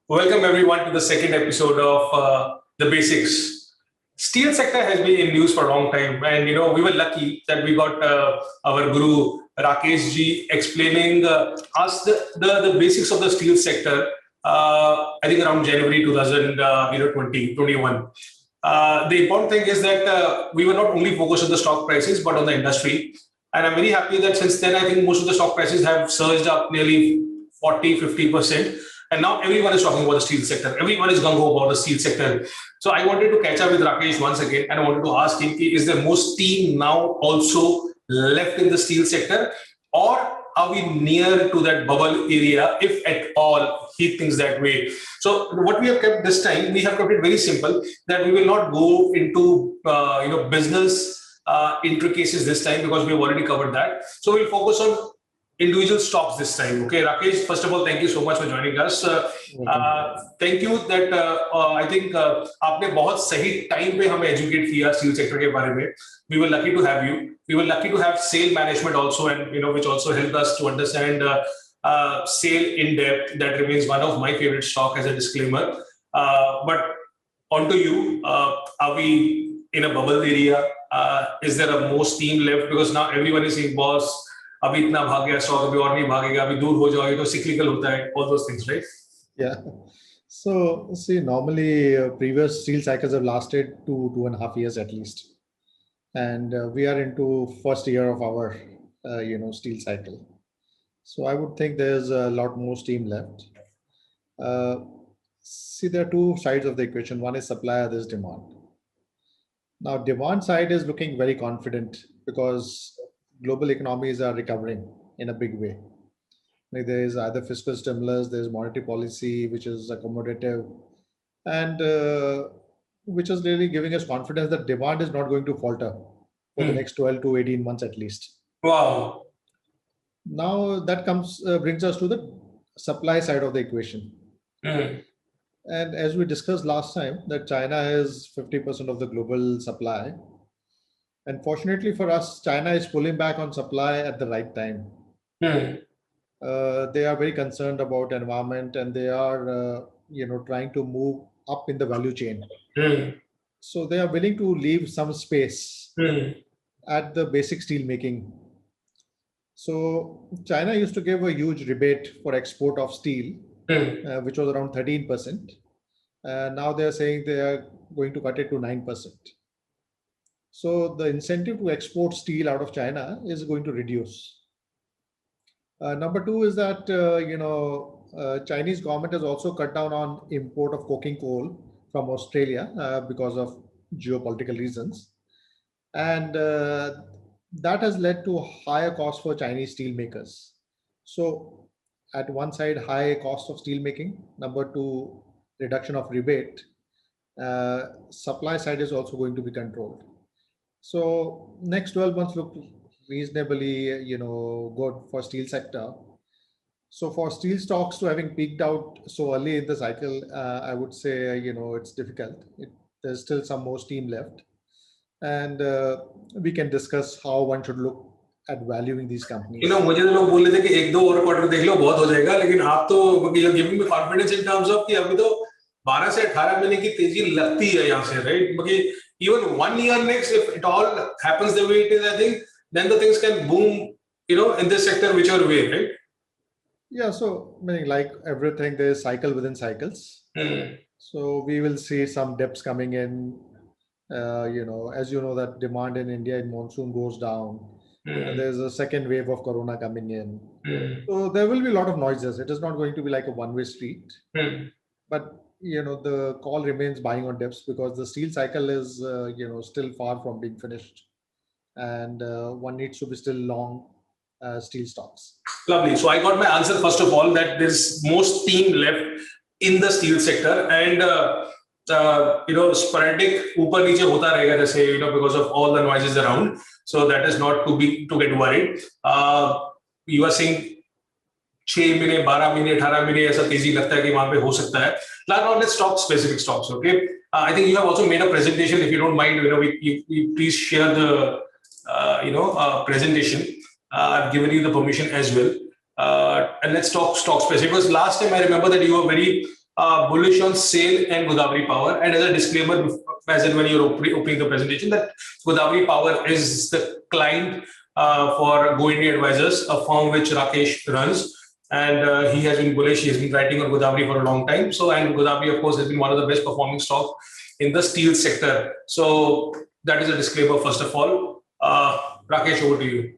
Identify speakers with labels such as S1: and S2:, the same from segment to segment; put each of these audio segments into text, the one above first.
S1: Welcome everyone to the second episode of The Basics. Steel sector has been in news for a long time, and we were lucky that we got our guru Rakesh ji explaining us the basics of the steel sector. I think around January 2021. The important thing is that we were not only focused on the stock prices but on the industry. And I'm very happy that since then, I think most of the stock prices have surged up nearly 40-50%. And now everyone is talking about the steel sector. Everyone is gung-ho about the steel sector. So I wanted to catch up with Rakesh once again, and I wanted to ask him, is there more steam now also left in the steel sector? Or are we near to that bubble area, if at all he thinks that way? So what we have kept this time, we have kept it very simple, that we will not go into business intricacies this time because we've already covered that. So we'll focus on individual stocks this time. Okay, Rakesh, first of all, thank you so much for joining us. Thank you that I think आपने बहुत सही time पे हमें educate किया steel sector के बारे में. We were lucky to have you. We were lucky to have SAIL management also, and which also helped us to understand SAIL in depth. That remains one of my favorite stock as a disclaimer. But on to you. Are we in a bubble area? Is there a more steam left? Because now everyone is saying, boss, अभी इतना भाग गया stock, अभी और नहीं भागेगा, अभी दूर हो जाओगे तो cyclical होता है, all those things, right?
S2: Yeah. So see, normally previous steel cycles have lasted 2.5 years at least, and we are into first year of our steel cycle. So I would think there's a lot more steam left. See, there are two sides of the equation. One is supply, other is demand. Now, demand side is looking very confident because global economies are recovering in a big way. Like there is either fiscal stimulus, there's monetary policy, which is accommodative, and which is really giving us confidence that demand is not going to falter for the next 12 to 18 months at least.
S1: Wow.
S2: Now that brings us to the supply side of the equation. And as we discussed last time, that China is 50% of the global supply. And fortunately for us, China is pulling back on supply at the right time. They are very concerned about environment, and they are, trying to move up in the value chain. So they are willing to leave some space at the basic steel making. So China used to give a huge rebate for export of steel, which was around 13%. Now they are saying they are going to cut it to 9%. So the incentive to export steel out of China is going to reduce. Number two is that, Chinese government has also cut down on import of coking coal from Australia because of geopolitical reasons. And that has led to higher costs for Chinese steel makers. So at one side, high cost of steel making. Number two, reduction of rebate. Supply side is also going to be controlled. So next 12 months look reasonably, good for steel sector. So for steel stocks to having peaked out so early in the cycle, I would say, it's difficult. There's still some more steam left. And we can discuss how one should look at valuing these companies.
S1: मुझे तो लोग बोल रहे थे कि एक दो और क्वार्टर देख लो बहुत हो जाएगा, लेकिन आप तो you're giving me confidence in terms of कि अभी तो 12 से 18 महीने की तेजी लगती है यहाँ से, right? Because even 1 year next, if it all happens the way it is, I think then the things can boom, in this sector whichever way, right?
S2: Yeah, so meaning like everything, there's cycle within cycles. So we will see some dips coming in. As you know, that demand in India in monsoon goes down. There's a second wave of corona coming in. So there will be a lot of noises. It is not going to be like a one-way street. But the call remains buying on dips because the steel cycle is still far from being finished, and one needs to be still long steel stocks.
S1: Lovely. So I got my answer first of all, that there's more steam left in the steel sector, and sporadic ऊपर नीचे होता रहेगा जैसे because of all the noises around. So that is not to get worried. You are saying 6 महीने 12 महीने 18 महीने ऐसा तेजी लगता है कि वहां पे हो सकता है. Now let's talk specific stocks. Okay, I think you have also made a presentation. If you don't mind, we please share the presentation. I've given you the permission as well. And let's talk stock specific. Because last time I remember that you were very bullish on SAIL and Godavari Power. And as a disclaimer, as in when you're opening the presentation, that Godavari Power is the client for Go India Advisors, a firm which Rakesh runs. And he has been bullish. He has been writing on Godavari for a long time. So, and Godavari, of course, has been one of the best performing stocks in the steel sector. So that is a disclaimer, first of all. Rakesh, over to you.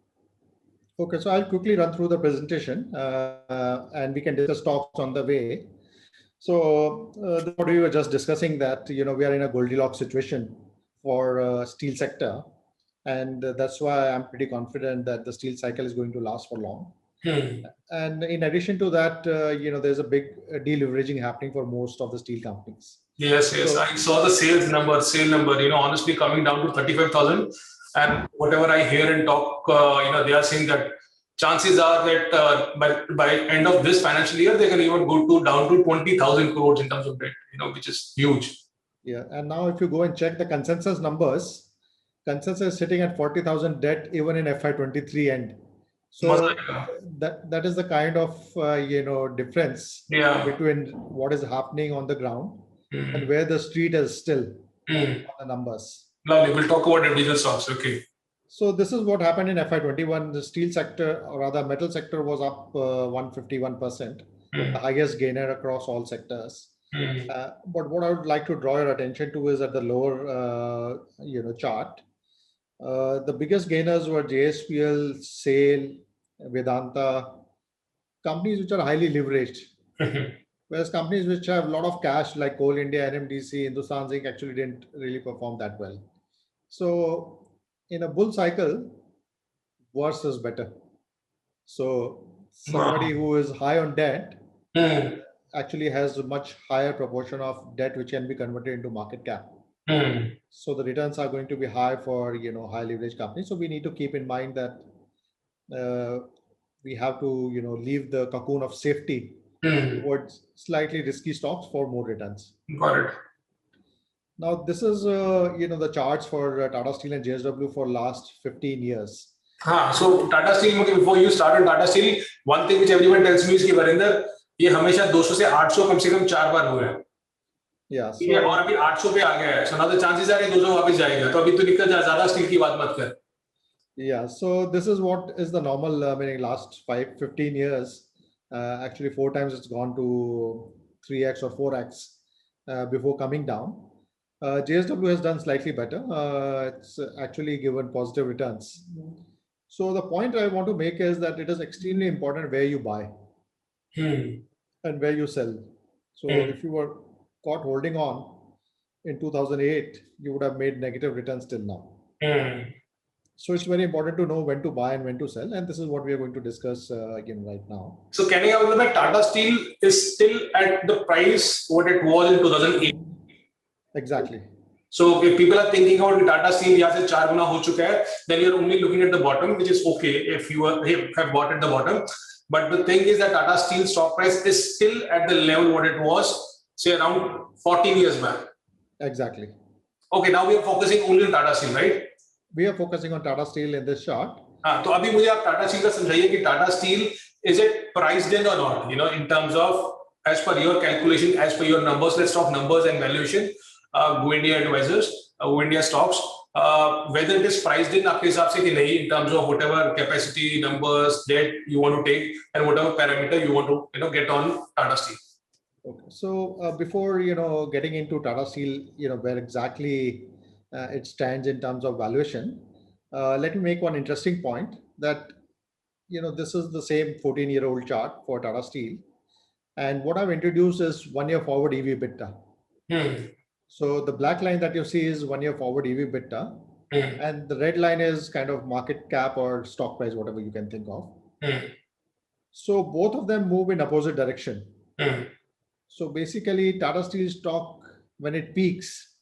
S2: Okay, so I'll quickly run through the presentation and we can discuss stocks on the way. So what we were just discussing that, we are in a Goldilocks situation for steel sector. And that's why I'm pretty confident that the steel cycle is going to last for long. And in addition to that, there's a big deleveraging happening for most of the steel companies.
S1: Yes. So, I saw the sale number, honestly coming down to 35,000. And whatever I hear and talk, they are saying that chances are that by end of this financial year, they can even go down to 20,000 crores in terms of debt, which is huge.
S2: Yeah. And now if you go and check the consensus numbers, consensus is sitting at 40,000 debt even in FY23 end. So that is the kind of difference between what is happening on the ground and where the street is still on the numbers.
S1: Lovely. We'll talk about individual stocks. Okay.
S2: So this is what happened in FY21. The steel sector, or rather metal sector, was up 151%, the highest gainer across all sectors. But what I would like to draw your attention to is at the lower, chart. The biggest gainers were JSPL, SAIL, Vedanta, companies which are highly leveraged. Whereas companies which have a lot of cash like Coal India, NMDC, Hindustan Zinc actually didn't really perform that well. So in a bull cycle, worse is better. So somebody who is high on debt actually has a much higher proportion of debt which can be converted into market cap. So the returns are going to be high for high leverage companies. So we need to keep in mind that we have to leave the cocoon of safety towards slightly risky stocks for more returns.
S1: Got it.
S2: Now this is the charts for Tata Steel and JSW for last 15 years.
S1: So Tata Steel, before you started Tata Steel, one thing which everyone tells me is कि वरिंदर ये हमेशा 200 से 800 कम से कम 4 बार हुआ है.
S2: Yeah.
S1: ठीक है, और अभी 800 पे आ गया है. So now the chances are कि 200 वापस जाएगा. तो अभी तो निकल जा, ज़्यादा स्टील की बात मत कर.
S2: Yeah. So this is what is the normal. Meaning last 15 years, actually 4 times it's gone to 3x or 4x before coming down. JSW has done slightly better. It's actually given positive returns. So the point I want to make is that it is extremely important where you buy and where you sell. So if you were caught holding on in 2008, you would have made negative returns till now. So it's very important to know when to buy and when to sell. And this is what we are going to discuss again right now.
S1: So can you tell me that Tata Steel is still at the price what it was in 2008?
S2: Exactly.
S1: So if people are thinking about Tata Steel, यहाँ से 4 गुना हो चुका है, then you're only looking at the bottom, which is okay if you have bought at the bottom. But the thing is that Tata Steel stock price is still at the level what it was, say around 14 years back.
S2: Exactly.
S1: Okay, now we are focusing only on Tata Steel, right?
S2: We are focusing on Tata Steel in this chart.
S1: हाँ, तो अभी मुझे आप Tata Steel का समझाइए कि Tata Steel is it priced in or not? In terms of as per your calculation, as per your numbers, let's talk numbers and valuation. Go India Advisors, Go India stocks, whether it is priced in आपके हिसाब से कि नहीं, in terms of whatever capacity, numbers, debt you want to take, and whatever parameter you want to get on Tata Steel.
S2: Okay, so before getting into Tata Steel, where exactly it stands in terms of valuation, let me make one interesting point that this is the same 14-year-old chart for Tata Steel, and what I've introduced is 1 year forward EV/EBITDA. So the black line that you see is 1 year forward EV/EBITDA, and the red line is kind of market cap or stock price, whatever you can think of. So both of them move in opposite direction. So basically, Tata Steel stock, when it peaks,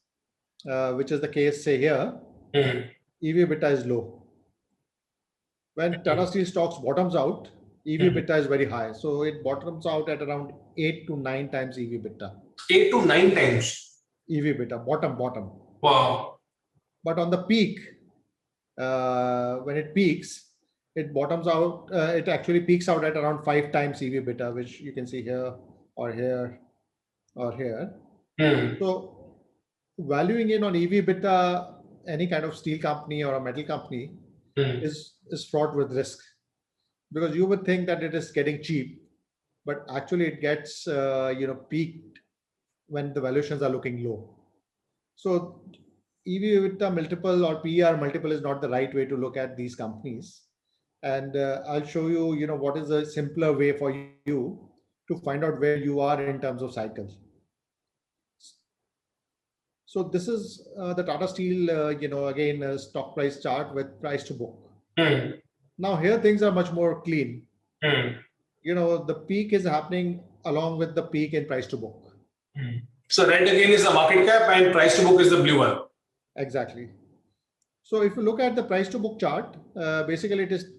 S2: which is the case, say here, EV/EBITDA is low. When Tata Steel stocks bottoms out, EV/EBITDA is very high. So it bottoms out at around 8 to 9 times EV/EBITDA.
S1: 8 to 9 times.
S2: EV/EBITDA, bottom.
S1: Wow.
S2: But on the peak, when it peaks, it bottoms out, it actually peaks out at around 5 times EV/EBITDA, which you can see here or here. or here.
S1: Hmm.
S2: So valuing in on EV/EBITDA, any kind of steel company or a metal company
S1: Hmm.
S2: is fraught with risk, because you would think that it is getting cheap, but actually it gets peaked when the valuations are looking low. So EV/EBITDA multiple or PER multiple is not the right way to look at these companies. And I'll show you, what is a simpler way for you to find out where you are in terms of cycle. So this is the Tata Steel, again, a stock price chart with price to book.
S1: Hmm.
S2: Now here things are much more clean.
S1: Hmm.
S2: The peak is happening along with the peak in price to book.
S1: Hmm. So red again is the market cap and price to book is the blue one.
S2: Exactly. So if you look at the price to book chart, basically it is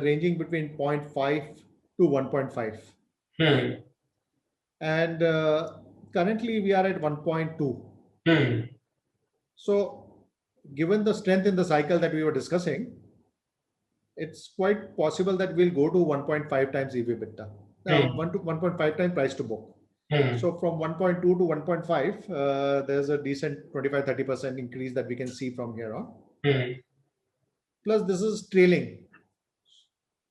S2: ranging between 0.5 to 1.5.
S1: Hmm.
S2: And currently we are at 1.2.
S1: Hmm.
S2: So given the strength in the cycle that we were discussing, it's quite possible that we'll go to 1.5 times EV/EBITDA. Now,
S1: Hmm.
S2: 1 to 1.5 times price to book.
S1: Hmm.
S2: So from 1.2 to 1.5, there's a decent 25-30% increase that we can see from here on.
S1: Hmm.
S2: Plus, this is trailing,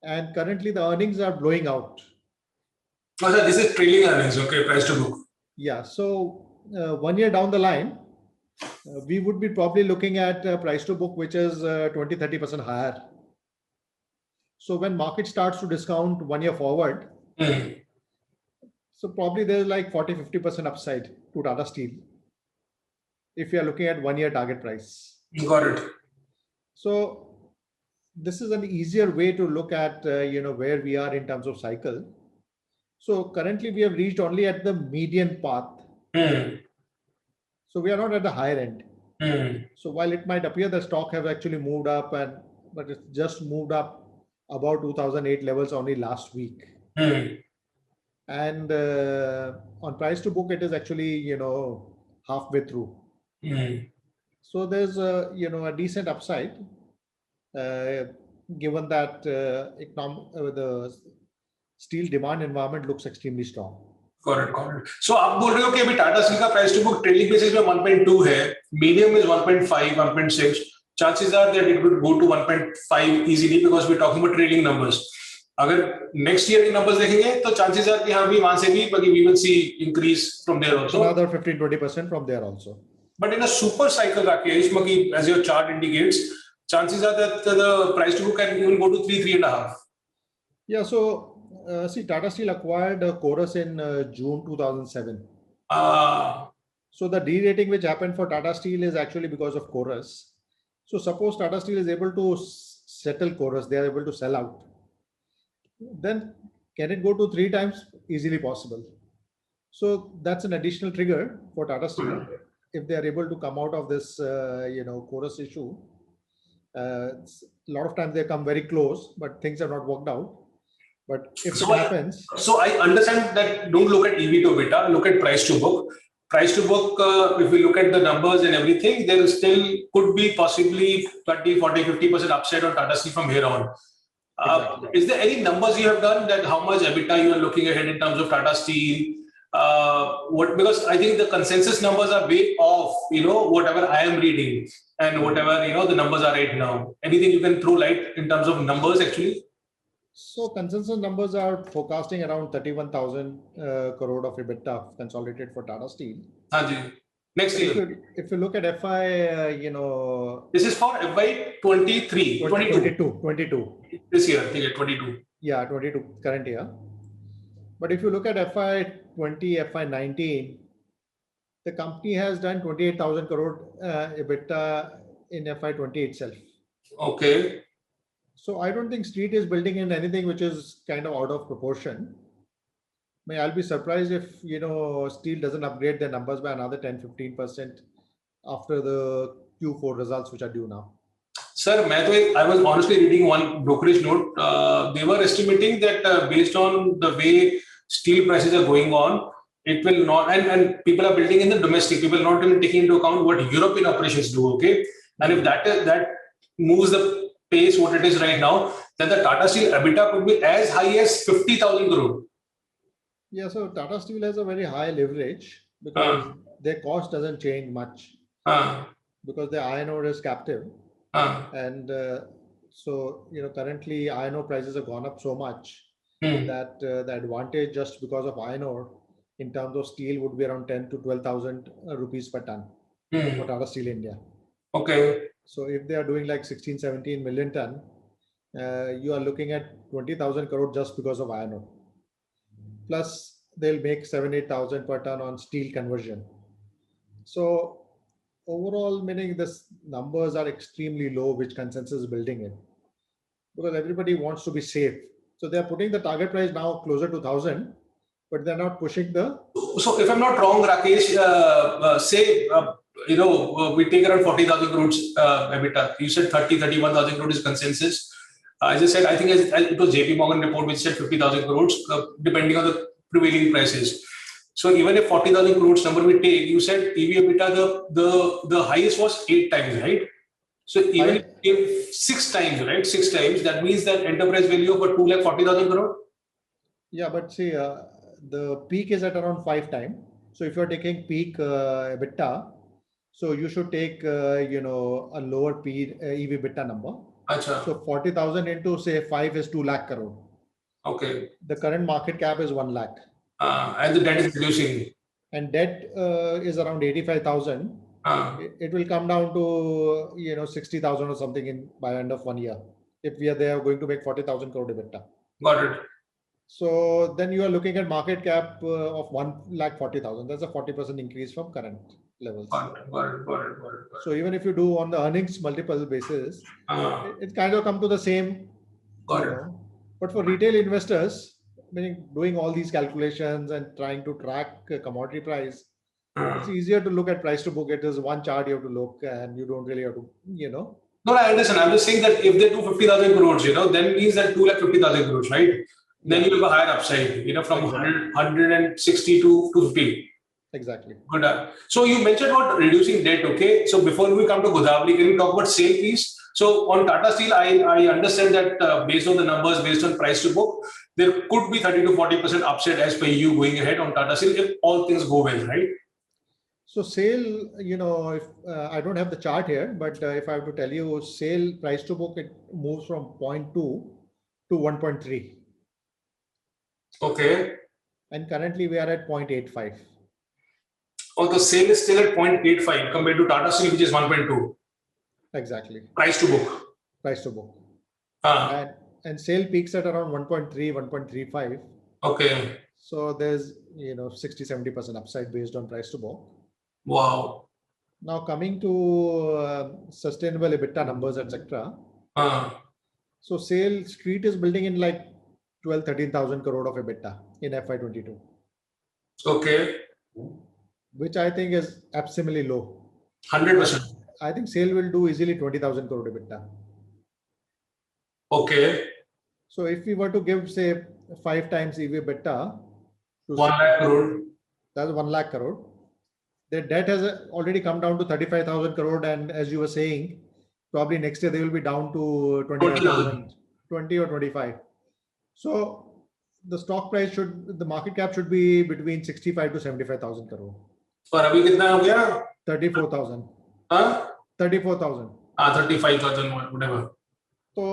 S2: and currently the earnings are blowing out.
S1: Oh, so this is trailing earnings, okay, price to book.
S2: Yeah. So 1 year down the line, we would be probably looking at price to book, which is 20-30% higher. So when market starts to discount 1 year forward,
S1: Hmm.
S2: so probably there's like 40-50% upside to Tata Steel if you are looking at 1 year target price.
S1: Got it.
S2: So this is an easier way to look at where we are in terms of cycle. So currently we have reached only at the median path.
S1: Hmm.
S2: So we are not at the higher end.
S1: Hmm.
S2: So while it might appear the stock have actually moved up, but it's just moved up about 2008 levels only last week.
S1: Hmm.
S2: And on price to book, it is actually halfway through.
S1: Hmm.
S2: So there's a decent upside, uh, given that the steel demand environment looks extremely strong.
S1: Got it. So आप बोल रहे हो कि अभी Tata Steel का price to book trailing basis में 1.2 है, medium is 1.5, 1.6. Chances are that it would go to 1.5 easily because we're talking about trailing numbers. अगर नेक्स्ट ईयर के नंबर्स देखेंगे तो चांसेस आर कि हाँ भी वहां से भी बाकी we will see increase from there also.
S2: Another 15-20% from there also.
S1: But in a super cycle, Rakesh, as your chart indicates, chances are that the price to book can even go to 3.5.
S2: Yeah, so see, Tata Steel acquired Chorus in June 2007. So the de-rating which happened for Tata Steel is actually because of Chorus. So suppose Tata Steel is able to settle Chorus, they are able to sell out. Then can it go to 3 times? Easily possible. So that's an additional trigger for Tata Steel if they are able to come out of this, Chorus issue. A lot of times they come very close, but things have not worked out. But if it happens,
S1: so I understand that don't look at EV to EBITDA, look at price to book. Price to book, if we look at the numbers and everything, there still could be possibly 30, 40, 50% upside on Tata Steel from here on.
S2: Exactly.
S1: Is there any numbers you have done that how much EBITDA you are looking ahead in terms of Tata Steel? Because I think the consensus numbers are way off, whatever I am reading and whatever, the numbers are right now. Anything you can throw light in terms of numbers actually?
S2: So consensus numbers are forecasting around 31,000 crore of EBITDA consolidated for Tata Steel.
S1: Next year.
S2: If you look at FI,
S1: this is for FY 23,
S2: 22.
S1: This year, 22.
S2: Yeah, 22 current year. But if you look at FY 20, FY 19, the company has done 28,000 crore EBITDA in FY 20 itself.
S1: Okay.
S2: So I don't think Street is building in anything which is kind of out of proportion. I'll be surprised if Steel doesn't upgrade their numbers by another 10-15% after the Q4 results which are due now.
S1: Sir, I was honestly reading one brokerage note. They were estimating that based on the way steel prices are going on, it will not, and people are building in the domestic. People are not even taking into account what European operations do. Okay, and if that moves the pace what it is right now, then the Tata Steel EBITDA could be as high as 50,000 crore.
S2: Yeah, so Tata Steel has a very high leverage because their cost doesn't change much
S1: uh,
S2: because the iron ore is captive.
S1: uh,
S2: And so, currently iron ore prices have gone up so much
S1: hmm,
S2: that the advantage just because of iron ore in terms of steel would be around 10 to 12,000 rupees per ton for
S1: hmm.
S2: Tata Steel India.
S1: Okay.
S2: So if they are doing like 16, 17 million ton, you are looking at 20,000 crore just because of iron ore. Plus, they'll make 7, 8,000 per ton on steel conversion. So overall, meaning this numbers are extremely low, which consensus is building in because everybody wants to be safe. So they are putting the target price now closer to 1,000, but they're not pushing the.
S1: So if I'm not wrong, Rakesh, say, we take around 40,000 crores EBITDA. You said 31,000 crores is consensus. As I said, I think it was JP Morgan report which said 50,000 crores, depending on the prevailing prices. So even if 40,000 crores number we take, you said EV EBITDA, the highest was 8 times, right? So even if
S2: I
S1: you give 6 times, right? 6 times, that means that enterprise value of 2,40,000 crore.
S2: Yeah, but see, the peak is at around 5 times. So if you're taking peak EBITDA, so you should take a lower P EV EBITDA number.
S1: Acha.
S2: So 40,000 into say 5 is 2 lakh crore.
S1: Okay.
S2: The current market cap is 1 lakh,
S1: And the debt is reducing.
S2: and debt is around 85,000.
S1: Uh,
S2: It will come down to 60,000 or something in by end of 1 year if we are there going to make 40,000 crore EBITDA.
S1: got it.
S2: So then you are looking at market cap of 1,40,000. That's a 40% increase from current levels.
S1: Got it. Got it. Got it. Got it. Got
S2: So even if you do on the earnings multiple basis,
S1: Uh,
S2: it kind of come to the same,
S1: got it.
S2: But for retail investors, meaning doing all these calculations and trying to track commodity price, it's
S1: Uh,
S2: easier to look at price to book. It is one chart you have to look, and you don't really have to.
S1: no, I understand. I'm just saying that if they do 50,000 crores, then means that 2,50,000 crores, right? Then
S2: Yeah,
S1: you have a higher upside, from
S2: exactly,
S1: 160 to 250.
S2: exactly.
S1: Good. So you mentioned about reducing debt. Okay. So before we come to Godavari, can we talk about sale, please? So on Tata Steel, I understand that based on the numbers, based on price to book, there could be 30 to 40% upside as per you going ahead on Tata Steel if all things go well, right?
S2: So sale, if I don't have the chart here, but if I have to tell you, sale price to book, it moves from zero point 0.2 to 1.3,
S1: Okay.
S2: and currently we are at 0.85.
S1: Although sale is still at 0.85 compared to Tata Steel, which is 1.2
S2: Exactly,
S1: price to book.
S2: price to book,
S1: Ah,
S2: and sale peaks at around 1.3, 1.35.
S1: okay.
S2: So there's 60-70% upside based on price to book.
S1: Wow.
S2: Now coming to sustainable EBITDA numbers, etc.
S1: Ah,
S2: So sale street is building in like 12, 13,000 crore of EBITDA in FY22,
S1: okay.
S2: which I think is absolutely low. I,
S1: 100%.
S2: I think sale will do easily 20,000 crore EBITDA.
S1: Okay.
S2: So if we were to give say 5 times EV EBITDA to
S1: 1 lakh crore.
S2: that's 1 lakh crore. Their debt has already come down to 35,000 crore, and as you were saying, probably next year they will be down to
S1: 20,000.
S2: 25,000, 20 or 25. So the stock price the market cap should be between 65 to 75,000 crore.
S1: और अभी कितना हो गया?
S2: 34,000.
S1: हाँ?
S2: 34,000.
S1: 35,000, whatever.
S2: So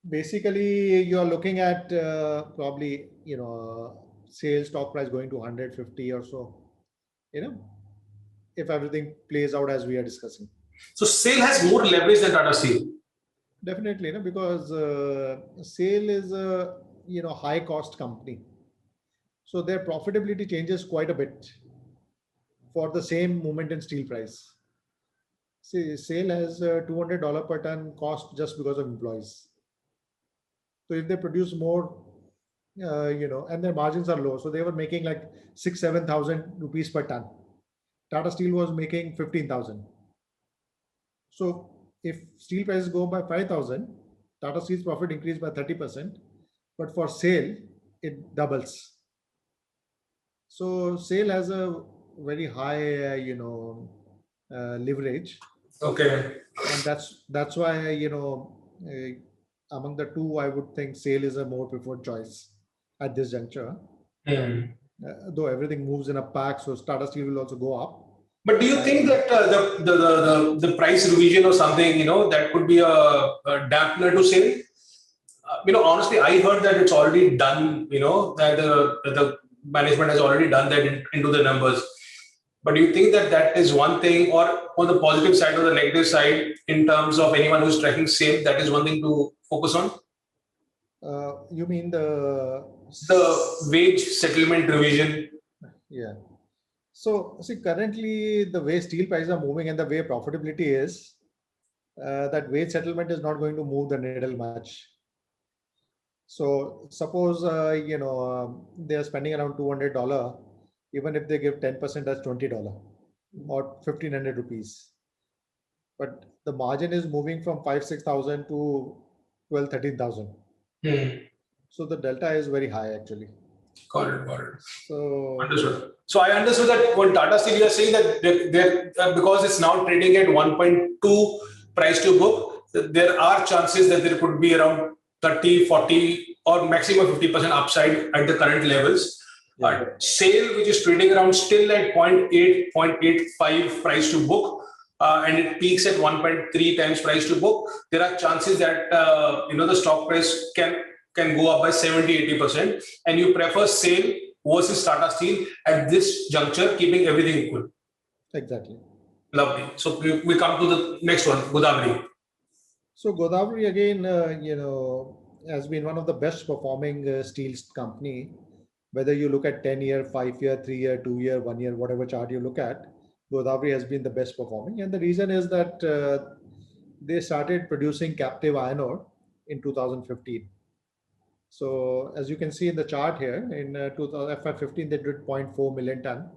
S2: basically, you are looking at probably sales stock price going to 150 or so. If everything plays out as we are discussing.
S1: So SAIL has more leverage than Tata Steel.
S2: Definitely, because SAIL is a high cost company, so their profitability changes quite a bit for the same movement in steel price. See, SAIL has $200 per ton cost just because of employees. So if they produce more, and their margins are low, so they were making like 6,000-7,000 rupees per ton. Tata Steel was making 15,000. So if steel prices go by 5,000, Tata Steel's profit increased by 30%, but for SAIL, it doubles. So SAIL has a very high, leverage,
S1: Okay.
S2: and that's why among the two, I would think SAIL is a more preferred choice at this juncture. Though everything moves in a pack, so Tata Steel will also go up.
S1: But do you think that the price revision or something, that could be a dampener to sale? Honestly, I heard that it's already done, that the management has already done that into the numbers. But do you think that that is one thing, or on the positive side or the negative side, in terms of anyone who's tracking sale, that is one thing to focus on?
S2: You mean the
S1: wage settlement revision?
S2: Yeah. So see, currently the way steel prices are moving and the way profitability is, that wage settlement is not going to move the needle much. So suppose they are spending around $200. Even if they give 10%, that's $20 or 1,500 rupees. But the margin is moving from 5,000-6,000 to 12,000-13,000. So the delta is very high actually.
S1: Got it.
S2: So
S1: understood. So I understood that when Tata Steel, you are saying that they're because it's now trading at 1.2 price to book, there are chances that there could be around 30, 40 or maximum 50% upside at the current levels. Sale, which is trading around still at 0.8, 0.85 price to book, and it peaks at 1.3 times price to book, there are chances that the stock price can go up by 70-80%, and you prefer sale versus Tata Steel at this juncture, keeping everything equal.
S2: Exactly.
S1: Lovely. So we come to the next one, Godavari.
S2: So Godavari again, has been one of the best performing steel company. Whether you look at 10-year, 5-year, 3-year, 2-year, 1-year, whatever chart you look at, Godavari has been the best performing. And the reason is that they started producing captive iron ore in 2015. So as you can see in the chart here, in FY15, they did 0.4 million ton.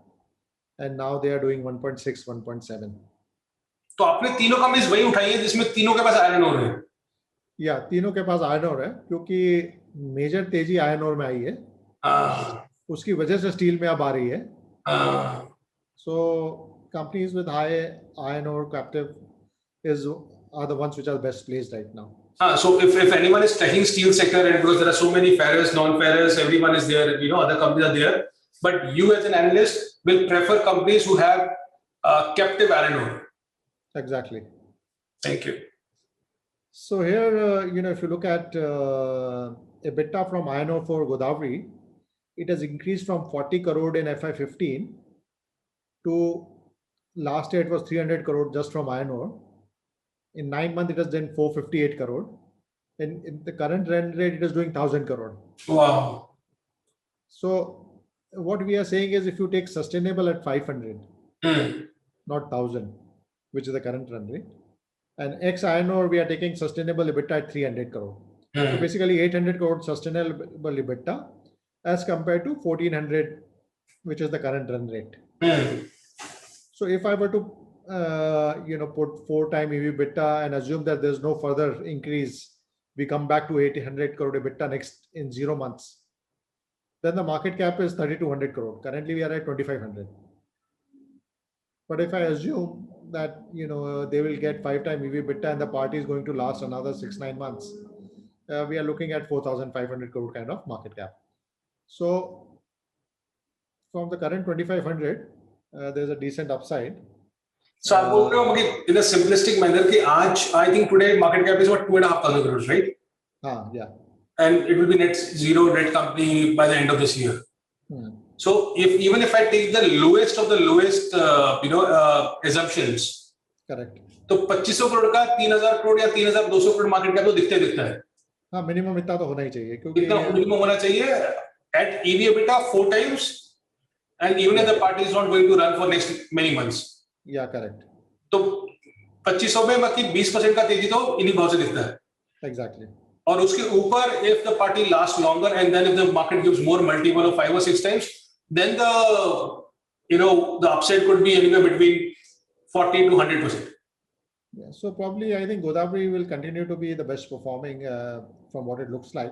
S2: And now they are doing 1.6, 1.7.
S1: तो आपने तीनों companies वही उठाई है जिसमें तीनों के पास iron ore है?
S2: या तीनों के पास आयरन ओर है, क्योंकि मेजर तेजी आयरन ओर में आई है, उसकी वजह से स्टील में अब आ रही है. So companies with high iron ore captive are the ones which are best placed right now.
S1: So if anyone is tracking steel sector, and because there are so many ferrous, non-ferrous, everyone is there, other companies are there, but you as an analyst will prefer companies who have captive iron ore.
S2: Exactly.
S1: Thank you.
S2: So here, if you look at EBITDA from iron ore for Godavari, it has increased from 40 crore in FY15 to last year it was 300 crore just from iron ore. In 9 months, it has done 458 crore. And in the current run rate, it is doing 1,000 crore.
S1: Wow.
S2: So what we are saying is if you take sustainable at 500, not 1,000, which is the current run rate, and ex iron ore, we are taking sustainable EBITDA at 300 crore. So basically 800 crore sustainable EBITDA as compared to 1,400, which is the current run rate. So if I were to put 4-time EV/EBITDA and assume that there's no further increase, we come back to 800 crore EBITDA next in 0 months. Then the market cap is 3,200 crore. Currently, we are at 2,500. But if I assume that they will get 5-time EV/EBITDA and the party is going to last another 6-9 months, we are looking at 4,500 crore kind of market cap. So from the current 2,500, there's a decent upside.
S1: So आप बोल रहे हो in a simplistic manner कि आज I think today market cap is what 2,500 crores, right?
S2: Yeah.
S1: And it will be net zero debt company by the end of this year. So even if I take the lowest of the lowest, assumptions,
S2: correct.
S1: तो 2,500 करोड़ का 3,000 करोड़ या 3,200 crore market cap तो दिखता है.
S2: हाँ, minimum इतना तो होना ही चाहिए, क्योंकि
S1: इतना मिनिमम होना चाहिए at EV/EBITDA 4 times, and even if the party is not going to run for next many months.
S2: Yeah, correct.
S1: तो 2,500 में बाकी 20% का तेजी तो इन्हीं भाव से दिखता है.
S2: Exactly.
S1: और उसके ऊपर if the party lasts longer and then if the market gives more multiple of 5 or 6 times, then the upside could be anywhere between 40 to 100%.
S2: Yeah, so probably I think Godavari will continue to be the best performing from what it looks like,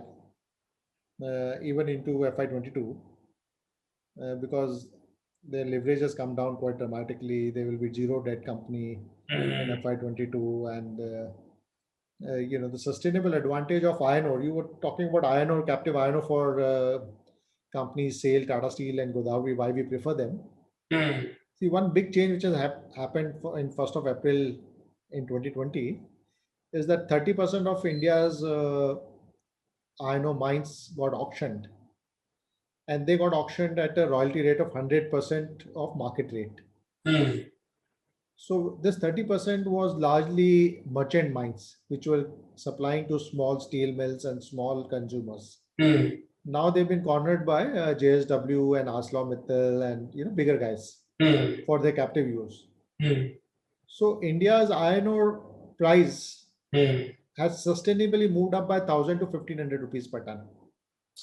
S2: even into FY22, because their leverage has come down quite dramatically. They will be zero debt company in FY22, and the sustainable advantage of iron ore. You were talking about iron ore, captive iron ore for companies, SAIL, Tata Steel, and Godavari, why we prefer them. See, one big change which has happened in 1st of April in 2020 is that 30% of India's iron ore mines got auctioned, and they got auctioned at a royalty rate of 100% of market rate. So this 30% was largely merchant mines, which were supplying to small steel mills and small consumers. Now they've been cornered by JSW and ArcelorMittal and bigger guys for their captive use. So India's iron ore price has sustainably moved up by 1,000 to 1,500 rupees per ton.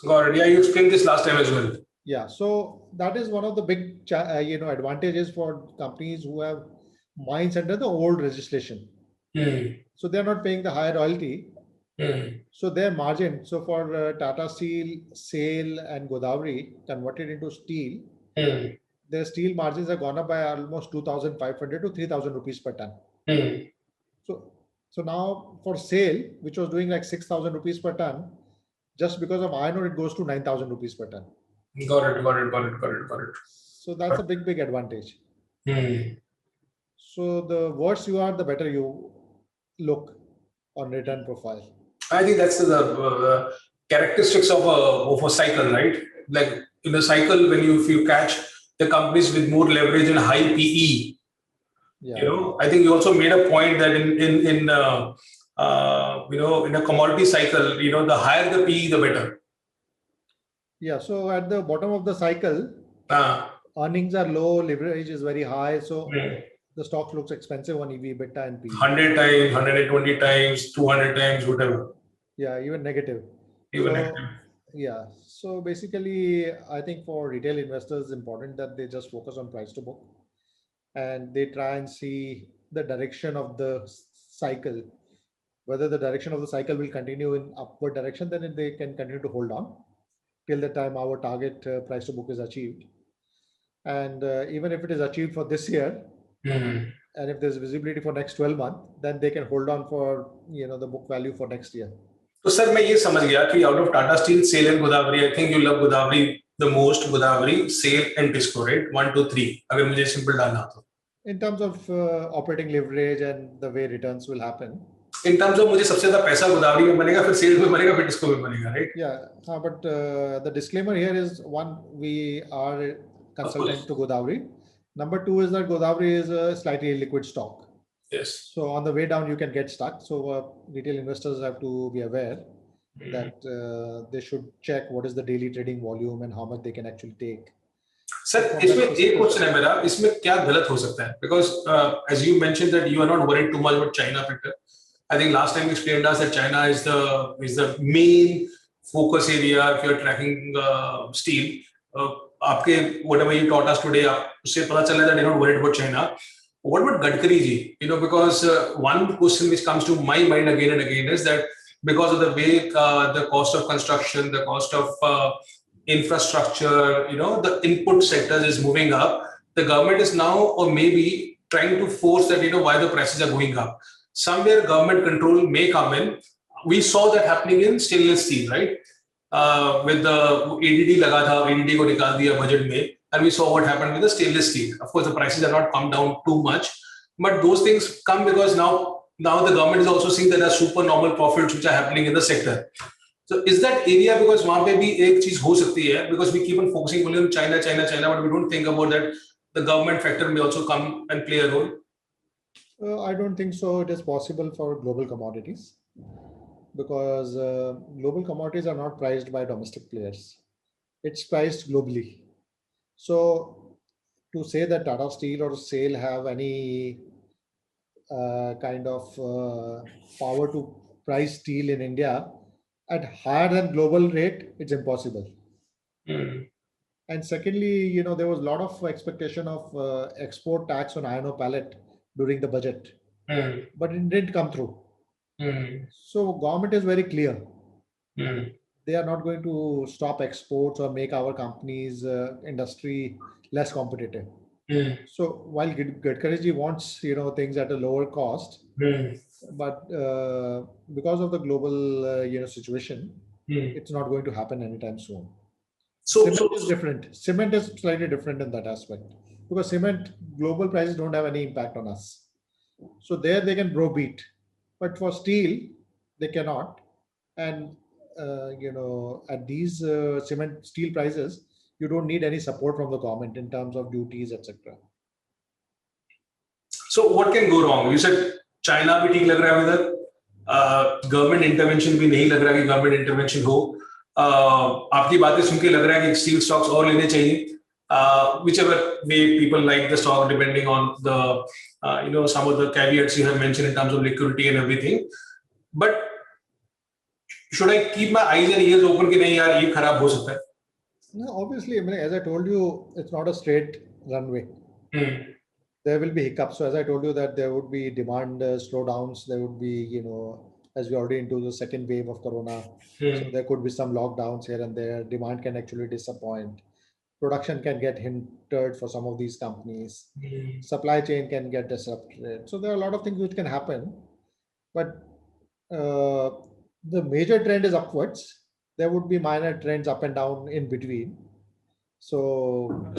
S1: Got it. Yeah, you explained this last time as well.
S2: Yeah, so that is one of the big advantages for companies who have mines under the old legislation. So they're not paying the higher royalty. So their margin, so for Tata Steel, SAIL, and Godavari converted into steel, their steel margins have gone up by almost 2,500 to 3,000 rupees per ton. So now for SAIL, which was doing like 6,000 rupees per ton, just because of iron ore, it goes to 9,000 rupees per ton.
S1: Got it.
S2: So that's a big advantage. So the worse you are, the better you look on return profile.
S1: I think that's the characteristics of a cycle, right? Like in a cycle, if you catch the companies with more leverage and high PE, I think you also made a point that in a commodity cycle, the higher the PE, the better.
S2: Yeah. So at the bottom of the cycle, earnings are low, leverage is very high. So the stock looks expensive on EV, EBITDA, and PE.
S1: 100 times, 120 times, 200 times, whatever.
S2: Yeah, even negative. Yeah. So basically, I think for retail investors, it's important that they just focus on price to book, and they try and see the direction of the cycle. Whether the direction of the cycle will continue in upward direction, then they can continue to hold on till the time our target price to book is achieved. And even if it is achieved for this year, and if there's visibility for next 12 months, then they can hold on for the book value for next year.
S1: So, sir, मैं ये समझ गया कि out of Tata Steel, SAIL, and Godavari, I think you love Godavari the most. Godavari, SAIL, and TISCO, right? 1, 2, 3. अगर मुझे simple डालना हो तो.
S2: In terms of operating leverage and the way returns will happen.
S1: In terms of मुझे सबसे ज़्यादा पैसा गोदावरी में बनेगा, फिर SAIL में बनेगा, फिर TISCO में बनेगा, right?
S2: Yeah, but the disclaimer here is one: we are consultant to Godavari. Number two is that Godavari is a slightly liquid stock.
S1: Yes.
S2: So on the way down, you can get stuck. So retail investors have to be aware that they should check what is the daily trading volume and how much they can actually take.
S1: Sir, इसमें एक question है मेरा, इसमें क्या गलत हो सकता है? Because as you mentioned that you are not worried too much about China factor. I think last time you explained us that China is the main focus area if you are tracking steel. आपके whatever you taught us today, उससे पता चला that you're not worried about China. What about Gadkari ji? Because one question which comes to my mind again and again is that because of the way the cost of construction, the cost of infrastructure, the input sectors is moving up, the government is now or maybe trying to force that, why the prices are going up. Somewhere government control may come in. We saw that happening in stainless steel, right? With the ADD laga tha, ADD ko nikal diya budget mein. And we saw what happened with the stainless steel. Of course, the prices are not come down too much, but those things come because now the government is also seeing that there are super normal profits which are happening in the sector. So is that area because वहाँ पे भी एक चीज हो सकती है because we keep on focusing only on China, but we don't think about that the government factor may also come and play a role.
S2: I don't think so. It is possible for global commodities because global commodities are not priced by domestic players. It's priced globally. So to say that Tata Steel or SAIL have any kind of power to price steel in India at higher than global rate, it's impossible. And secondly, there was a lot of expectation of export tax on iron ore pellet during the budget, but it didn't come through. So government is very clear. They are not going to stop exports or make our companies industry less competitive. So while Gadkari ji wants things at a lower cost, but because of the global situation, it's not going to happen anytime soon. Cement is different. Cement is slightly different in that aspect because cement global prices don't have any impact on us. So there they can browbeat, but for steel they cannot. And at these cement steel prices, you don't need any support from the government in terms of duties, etc.
S1: So what can go wrong? You said China भी ठीक लग रहा है उधर, government intervention भी नहीं लग रहा कि गवर्नमेंट इंटरवेंशन हो. आपकी बातें सुन के लग रहा है कि स्टील स्टॉक्स और लेने चाहिए, whichever way people like the stock depending on the some of the caveats you have mentioned in terms of liquidity and everything. But should I keep my eyes and ears open कि नहीं यार ये खराब हो सकता है?
S2: No, obviously, I mean, as I told you, it's not a straight runway. There will be hiccups. So as I told you that there would be demand slowdowns, there would be, as we already into the second wave of Corona, so there could be some lockdowns here and there. Demand can actually disappoint. Production can get hindered for some of these companies. Supply chain can get disrupted. So there are a lot of things which can happen. But the major trend is upwards. There would be minor trends up and down in between. So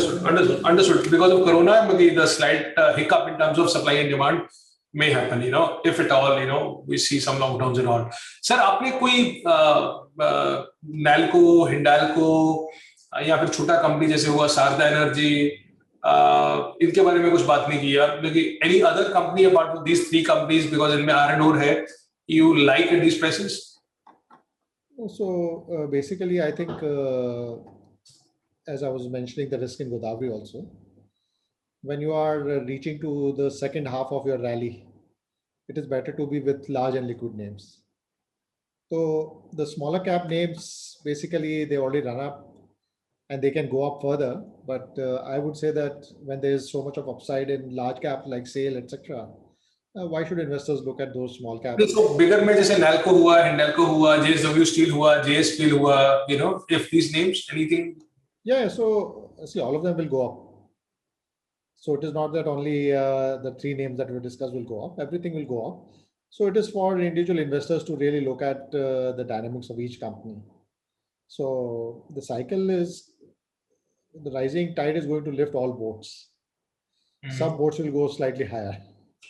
S1: understood. Because of Corona, maybe the slight hiccup in terms of supply and demand may happen. If at all, we see some lockdowns and all. Sir, आपने कोई नैल्को, हिंडाल्को या फिर छोटा company जैसे हुआ Sharda energy, इनके बारे में कुछ बात नहीं की यार? लेकिन any other company apart from these three companies, because इनमें iron ore है, you like at these prices?
S2: So basically, I think as I was mentioning, the risk in Godavari also, when you are reaching to the second half of your rally, it is better to be with large and liquid names. So the smaller cap names, basically, they already run up and they can go up further. But I would say that when there is so much of upside in large cap like SAIL, etc., why should investors look at those small caps?
S1: So bigger में जैसे NALCO हुआ, Hindalco हुआ, JSW Steel हुआ, JS Steel हुआ, if these names, anything?
S2: Yeah, so see, all of them will go up. So it is not that only the three names that we discussed will go up. Everything will go up. So it is for individual investors to really look at the dynamics of each company. So the cycle is, the rising tide is going to lift all boats. Some boats will go slightly higher.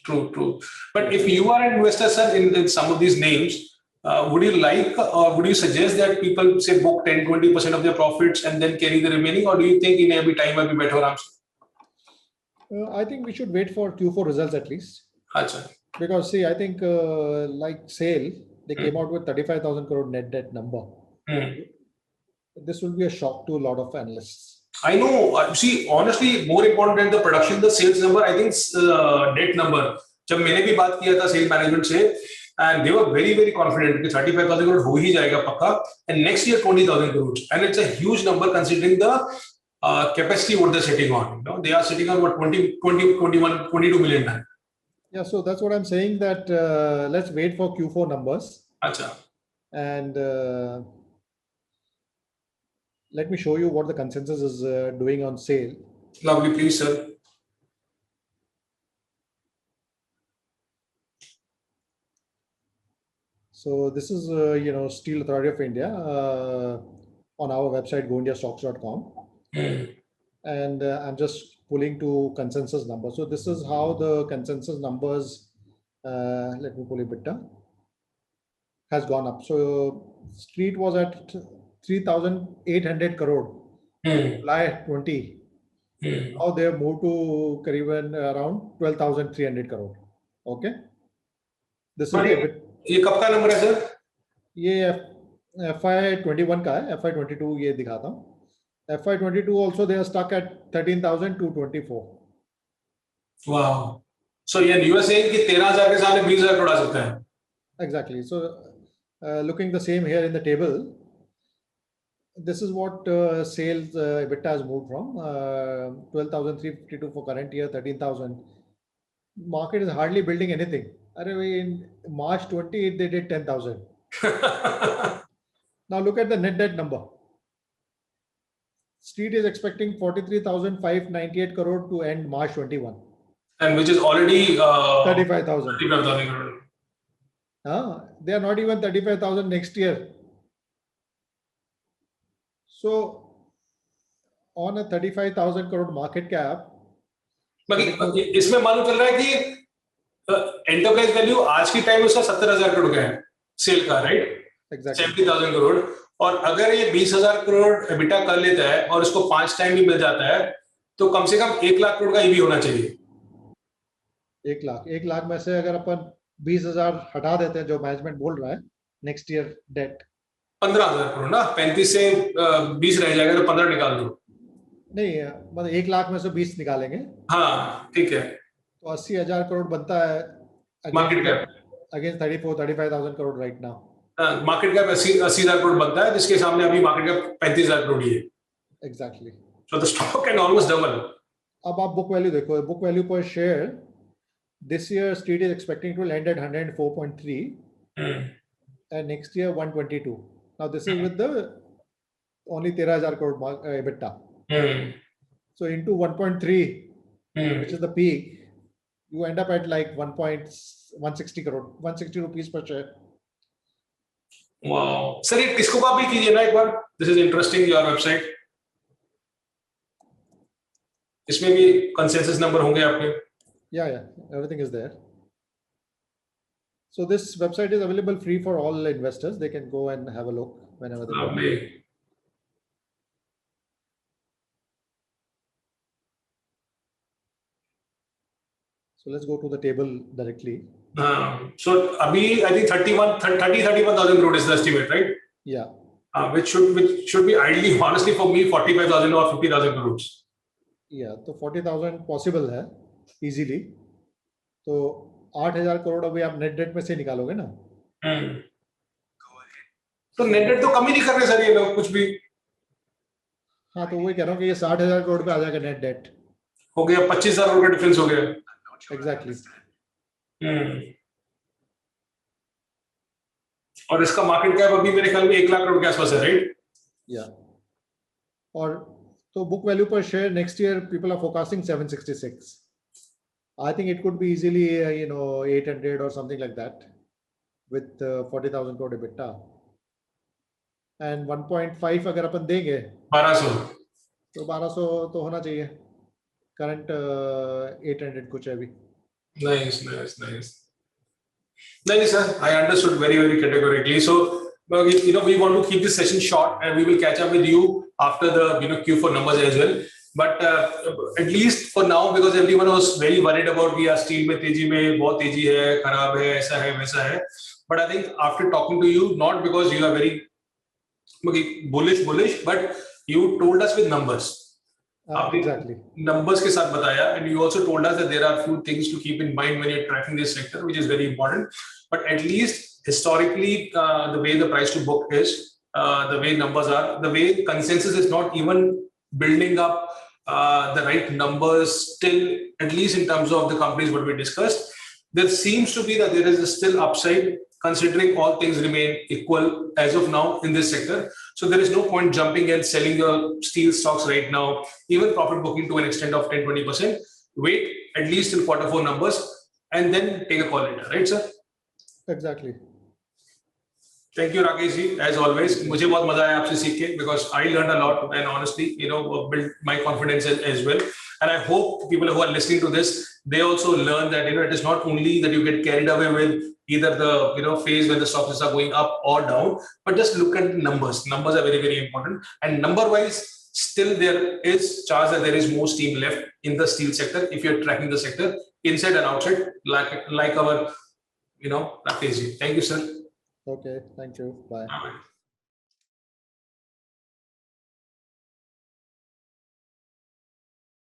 S1: True. But if you are an investor, sir, in some of these names, would you like or would you suggest that people say book 10-20% of their profits and then carry the remaining, or do you think in every time will be better?
S2: I think we should wait for Q4 results at least.
S1: Achha.
S2: Because see, I think like SAIL, they came out with 35,000 crore net debt number. This will be a shock to a lot of analysts.
S1: I know. See, honestly, more important than the production, the sales number, I think debt number. जब मैंने भी बात किया था sales management से, and they were very, very confident कि 35,000 crore हो ही जाएगा पक्का, and next year 20,000 crores, and it's a huge number considering the capacity what they're sitting on. They are sitting on what 21, 22 million ton.
S2: Yeah, so that's what I'm saying. That let's wait for Q4 numbers.
S1: Achha.
S2: And let me show you what the consensus is doing on SAIL.
S1: Lovely, please, sir.
S2: So this is Steel Authority of India on our website goindiastocks.com, and I'm just pulling to consensus numbers. So this is how the consensus numbers. Let me pull it bit has gone up. So Street was at 3,800 crore July 20. Now they have moved to around 12,300 crore. Okay. This is a bit.
S1: ये कब का number है sir?
S2: ये FY21 का है. FY22 ये दिखाता हूँ. FY22 also they are stuck at 13,224.
S1: Wow. So yeah, you are saying कि 13,000 के सामने 20,000 उड़ा सकते हैं.
S2: Exactly. So looking the same here in the table, this is what sales EBITDA has moved from 12,352 for current year, 13,000. Market is hardly building anything. In March 28, they did 10,000. Now look at the net debt number. Street is expecting 43,598 crore to end March 21.
S1: And which is already
S2: 35,000.
S1: 35,000 crore.
S2: They are not even 35,000 next year. So on a 35,000 crore market cap.
S1: बाकी इसमें मालूम चल रहा है कि enterprise value आज की time उसका 70,000 करोड़ का है सेल का, राइट?
S2: Exactly.
S1: 70,000 करोड़। और अगर ये 20,000 करोड़ एबिटा कर लेता है और इसको 5 टाइम भी मिल जाता है तो कम से कम 1 लाख करोड़ का ईवी होना चाहिए।
S2: 1 लाख में से अगर अपन 20,000 हटा देते हैं जो मैनेजमेंट बोल रहा है, नेक्स्ट ईयर डेट
S1: 15,000 करोड़ ना, 35 से 20 रह जाएगा तो 15 निकाल दो।
S2: नहीं, मतलब 1 लाख में से 20 निकालेंगे।
S1: हाँ ठीक है,
S2: तो 80,000 करोड़ बनता है
S1: market cap
S2: against 35,000 crore right now.
S1: Market cap 80,000 crore बनता है, जिसके सामने अभी मार्केट कैप 35,000 करोड़ ही है।
S2: Exactly.
S1: So the stock can almost double.
S2: अब आप बुक वैल्यू देखो, बुक वैल्यू पर share this year street is expecting to land at 104.3 and next year 122. Now this is with the only 13,000 crore EBITDA. So into 1.3, which is the peak, you end up at like 1.160 crore, 160 rupees per share.
S1: Wow. Sir ये इसको आप भी कीजिए ना एक बार, this is interesting, your website. इसमें भी consensus number होंगे आपके?
S2: Yeah, everything is there. So this website is available free for all investors. They can go and have a look whenever they want. So let's go to the table directly.
S1: So abhi I think 31,000 crore is the estimate, right?
S2: Yeah.
S1: Which should be ideally, honestly, for me, 45,000 or 50,000 crores.
S2: Yeah, तो 40,000 possible है easily. तो 8,000 करोड़ अभी आप net date में से निकालोगे ना?
S1: तो नेट डेट तो कम ही नहीं कर रहे सर ये लोग कुछ भी।
S2: हाँ, तो वही कह रहा हूँ कि ये 60,000 करोड़ पे आ जाएगा नेट डेट।
S1: हो गया 25,000 करोड़ का डिफरेंस हो गया।
S2: एग्जैक्टली।
S1: और इसका मार्केट कैप अभी मेरे ख्याल में 1 लाख करोड़ के आसपास है, राइट?
S2: या और तो बुक वैल्यू पर share next year people are forecasting 766. I think it could be easily 800 or something like that with 40,000 crore EBITDA. And 1.5 अगर अपन देंगे
S1: 1200,
S2: तो 1200 तो होना चाहिए। करंट 800 कुछ है अभी।
S1: Nice. Nice, sir. I understood very categorically. So, we want to keep this session short, and we will catch up with you after the Q4 numbers as well. But at least for now, because everyone was very worried about we are steel में तेजी में बहुत तेजी है, खराब है, ऐसा है वैसा है. But I think after talking to you, not because you are very bullish, but you told us with numbers.
S2: Exactly.
S1: Numbers के साथ बताया, and you also told us that there are few things to keep in mind when you're tracking this sector, which is very important. But at least historically, the way the price to book is, the way numbers are, the way consensus is not even building up the right numbers still, at least in terms of the companies what we discussed. There seems to be that there is still upside considering all things remain equal as of now in this sector. So there is no point jumping and selling your steel stocks right now, even profit booking to an extent of 10-20%. Wait at least till Q4 numbers and then take a call later, right, sir?
S2: Exactly.
S1: Thank you, Rakesh ji, as always. मुझे बहुत मजा आया आपसे सीख के, because I learned a lot and honestly, built my confidence as well. And I hope people who are listening to this, they also learn that it is not only that you get carried away with either the phase when the stocks are going up or down, but just look at the numbers. Numbers are very important. And number-wise, still there is chance that there is more steam left in the steel sector if you're tracking the sector inside and outside, like our Rakesh ji. Thank you, sir.
S2: Okay, thank you. Bye.